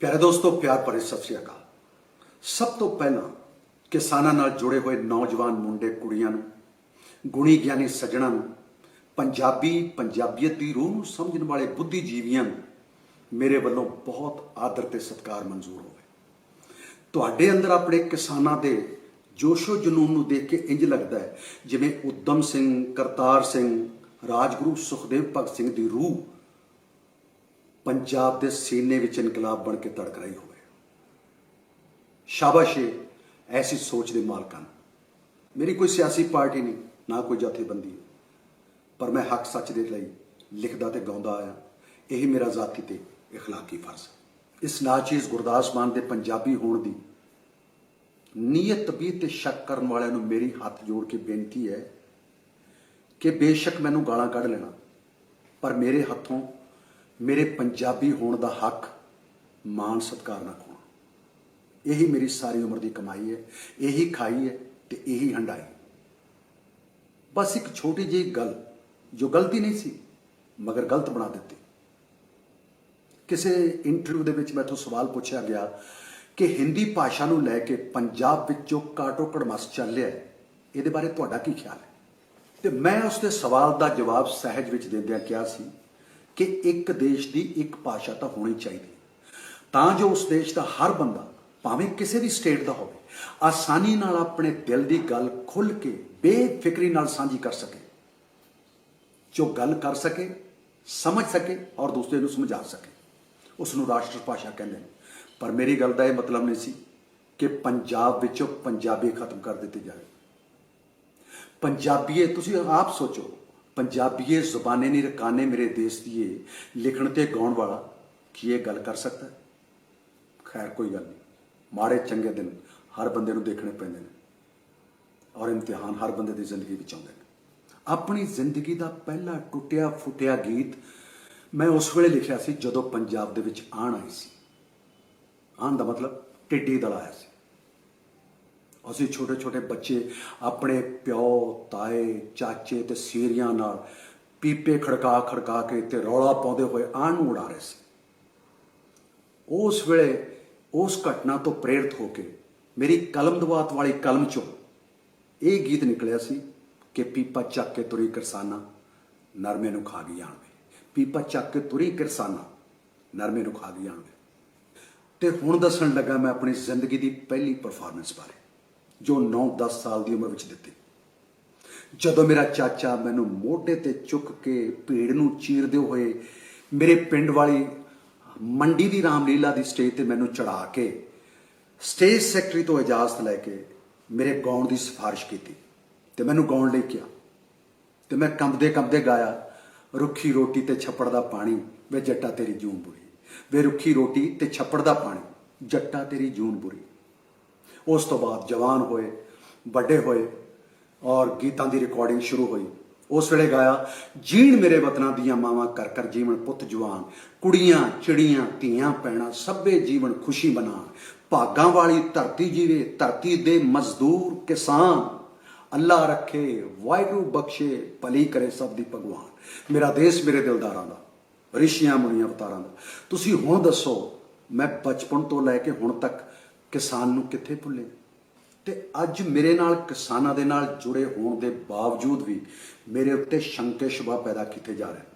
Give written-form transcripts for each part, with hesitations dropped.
प्यारे दोस्तों, प्यार भरे सत श्री अकाल। सब तो पहला किसानां नाल जुड़े हुए नौजवान मुंडे कुड़ियां नूं, गुणी ज्ञानी सज्जणां नूं, पंजाबी पंजाबीयत दी रूह नूं समझण वाले बुद्धिजीवियां नूं मेरे वल्लों बहुत आदर ते सत्कार मंजूर होवे। तुहाडे अंदर अपने किसानां दे जोशो जनून नूं देख के इंज लगदा है जिवें उद्दम सिंह, करतार सिंह, राजगुरू सुखदेव भगत सिंह दी रूह पंजाब के सीने विच इनकलाब बन के तड़क रही होवे। शाबाश है ऐसी सोच के मालकां। मेरी कोई सियासी पार्टी नहीं, ना कोई जथेबंदी है, पर मैं हक सच के लिए लिखदा ते गाउंदा आया। यही मेरा जाती ते इखलाकी फर्ज है। इस नाचीज़ गुरदास मान के पंजाबी होने की नीयत तबीयत ते शक करन वालियां नूं मेरी हाथ जोड़ के बेनती है कि बेशक मैनू गालां कढ़ लेना, पर मेरे हथों मेरे पंजाबी होने का हक मान सत्कार ना खोना। यही मेरी सारी उम्र की कमाई है, यही खाई है तो यही हंडाई। बस एक छोटी जी गल जो गलती नहीं सी मगर गलत बना दी। किसी इंटरव्यू के मैथों सवाल पूछा गया कि हिंदी भाषा नूं लैके पंजाब विच जो काटो कड़मस चल रहा है, ये बारे तुहाडा की ख्याल है? तो मैं उसके सवाल का जवाब सहज विच देंदियां कहा सी कि एक देश की एक भाषा तो होनी चाहिए, तां जो उस देश का हर बंदा भावें किसी भी स्टेट का हो आसानी नाल अपने दिल की गल खुल के बेफिक्री नाल साझी कर सके, जो गल कर सके, समझ सके और दूसरे को समझा सके, उसनूं राष्ट्र भाषा कहते हैं। पर मेरी गल का यह मतलब नहीं सी कि पंजाब विचों पंजाबी खत्म कर दी जाए। पंजाबीए तुसीं आप सोचो, पंजाबीए जुबाने नहीं रकाने मेरे देश दिए लिखण ते गाउण वाला की ये गल कर सकता है? खैर कोई गल नहीं, माड़े चंगे दिन हर बंदे नूं देखने पैंदे ने और इम्तिहान हर बंदे दी जिंदगी विच आउंदे ने। अपनी जिंदगी का पहला टुटिया फुटिया गीत मैं उस वेले लिखिया सी जदों पंजाब दे विच आण आई सी। आण दा मतलब टिड्डी दल आया सी। असीं छोटे छोटे बच्चे अपने प्यो ताए चाचे ते सीरियां नाल पीपे खड़का खड़का के ते रौला पाउंदे होए आण नूं उड़ा रहे सी। उस वेले उस घटना तो प्रेरित होकर मेरी कलम दवात वाली कलम चों ये गीत निकलिया सी कि पीपा चक के तुरी किरसाना नरमे नूं खा गई आण वे। पीपा चक के तुरी किरसाना नरमे नूं खा गई आण वे। ते हुण दस्सण लगा मैं अपनी जिंदगी की पहली परफॉर्मेंस बारे जो 9-10 साल की उम्र में दी। जदों मेरा चाचा मैनू मोढे ते चुक के भीड़ नूं चीरदे हुए मेरे पिंड वाली मंडी की रामलीला की स्टेज ते मैनू चढ़ा के स्टेज सैकटरी तो इजाजत लैके मेरे गाउण की सिफारिश की ते मैनू गाउण लई किया ते मैं कंबदे गाया, रुखी रोटी ते छप्पड़ दा पानी वे जट्टा तेरी जून बुरी, वे रुखी रोटी ते छप्पड़ दा पानी जट्टा तेरी जून बुरी। उस तो बाद जवान होए, बड़े होए और गीतां की रिकॉर्डिंग शुरू हुई। उस वेले गाया, जीण मेरे वतना दियां मावां कर कर जीवन पुत जवान, कुड़ियां चिड़ियां धीआं पैणा सभे जीवन खुशी मनाण, भागां वाली धरती जीवे धरती दे मजदूर किसान, अल्लाह रखे वाहिगुरू बख्शे भली करे सब दी भगवान। मेरा देश मेरे दिलदारां दा, ऋषियां मुनियां अवतारां दा। तुसीं हुण दसो मैं बचपन तो लैके हुण तक किसान नूं कित्थे भुल्ले ते अज मेरे नाल किसानां दे नाल जुड़े होने के बावजूद भी मेरे उत्ते शंके शुबा पैदा किए जा रहे हैं।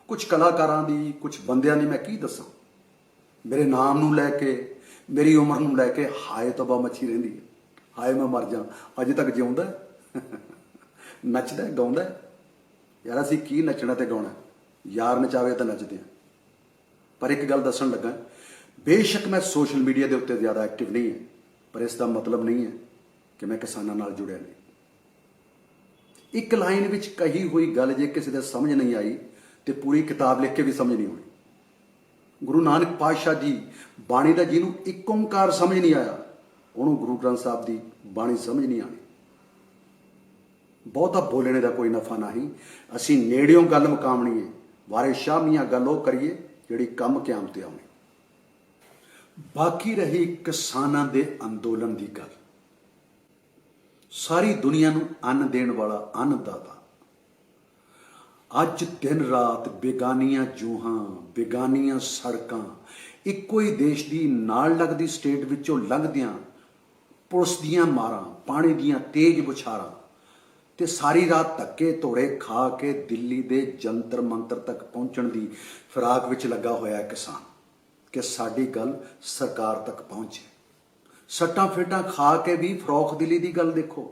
कुछ कलाकारां दी, कुछ बंदियां दी मैं की दसां, मेरे नाम नूं लैके मेरी उम्र नूं लैके हाय तबा मची रहिंदी है। हाय मैं मर जा, अजे तक जिउंदा नचदा गाउंदा। यार असीं की नचना ते गाउणा, यार नचावे तो नचदे हैं। पर एक गल दस्सण लगा, बेशक मैं सोशल मीडिया के उत्ते ज़्यादा एक्टिव नहीं है, पर इसका मतलब नहीं है कि मैं किसानां नाल जुड़िया नहीं। एक लाइन विच कही हुई गल जे किसी दे समझ नहीं आई तो पूरी किताब लिख के भी समझ नहीं आनी। गुरु नानक पातशाह जी बाणी का जिन्हों एक ओंकार समझ नहीं आया, उन्होंने गुरु ग्रंथ साहब की बाणी समझ नहीं आनी। बहुता बोलने का कोई नफा नहीं, असीं नेड़ियों गल मुकावनी है, वारे शाह मियाँ गल वो करिए जिहड़ी कम क्याम ते आउणी। बाकी रही किसानां दे अंदोलन की गल। सारी दुनिया नूं अन्न देण वाला अन्नदाता अज दिन रात बेगानियां जूहां बेगानियां सड़कां ਇੱਕੋ ਹੀ ਦੇਸ਼ ਦੀ ਨਾਲ ਲੱਗਦੀ ਸਟੇਟ ਵਿੱਚੋਂ ਲੰਘਦਿਆਂ ਪੁਲਿਸ ਦੀਆਂ ਮਾਰਾਂ, ਪਾਣੀ ਦੀਆਂ ਤੇਜ਼ ਬੁਛਾਰਾਂ ਤੇ ਸਾਰੀ ਰਾਤ ਧੱਕੇ ਧੋੜੇ ਖਾ ਕੇ ਦਿੱਲੀ ਦੇ ਜੰਤਰ ਮੰਤਰ ਤੱਕ ਪਹੁੰਚਣ ਦੀ ਫਿਰਾਕ ਵਿੱਚ ਲੱਗਾ ਹੋਇਆ ਹੈ ਕਿਸਾਨ, ਕਿ ਸਾਡੀ ਗੱਲ ਸਰਕਾਰ ਤੱਕ ਪਹੁੰਚੇ। ਸੱਟਾਂ ਫੇਟਾਂ ਖਾ ਕੇ ਵੀ ਫਰੋਖ ਦਿਲੀ ਦੀ ਗੱਲ ਦੇਖੋ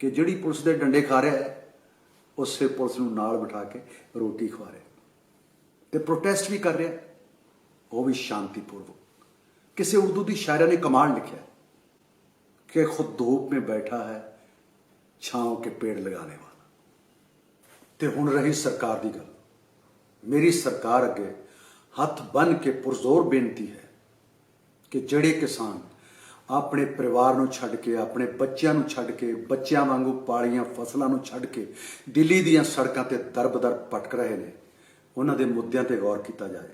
ਕਿ ਜਿਹੜੀ ਪੁਲਿਸ ਦੇ ਡੰਡੇ ਖਾ ਰਿਹਾ ਹੈ ਉਸੇ ਪੁਲਿਸ ਨੂੰ ਨਾਲ ਬਿਠਾ ਕੇ ਰੋਟੀ ਖਵਾ ਰਿਹਾ ਤੇ ਪ੍ਰੋਟੈਸਟ ਵੀ ਕਰ ਰਿਹਾ, ਉਹ ਵੀ ਸ਼ਾਂਤੀਪੂर्वक। किसी उर्दू की शायरा ने कमाल लिखा है कि खुद धूप में बैठा है छांव के पेड़ लगाने वाला। ते हुण रही सरकार की गल, मेरी सरकार अगे हथ बन के पुरजोर बेनती है कि जिहड़े किसान अपने परिवार नूं छड्ड के, अपने बच्चों नूं छड्ड के, बच्चों वांगू पालियां फसलों नूं छड्ड के दिल्ली दीयां सड़कां ते दर-बदर भटक रहे ने, उन्हां दे मुद्दिआं ते गौर किया जाए।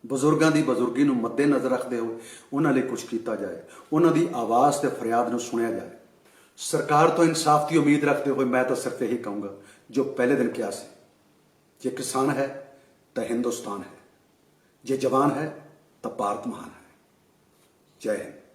बजुर्गों की बजुर्गी नूं मद्देनज़र रखते हुए उन्हां लई कुछ किया जाए, उन्हां दी आवाज़ ते फरियाद नूं सुनिया जाए। सरकार तो इंसाफ की उम्मीद रखते हुए मैं तो सिर्फ यही कहूँगा जो पहले दिन किया सी, जे किसान है तो हिंदुस्तान है, जे जवान है तो भारत महान है। जय हिंद।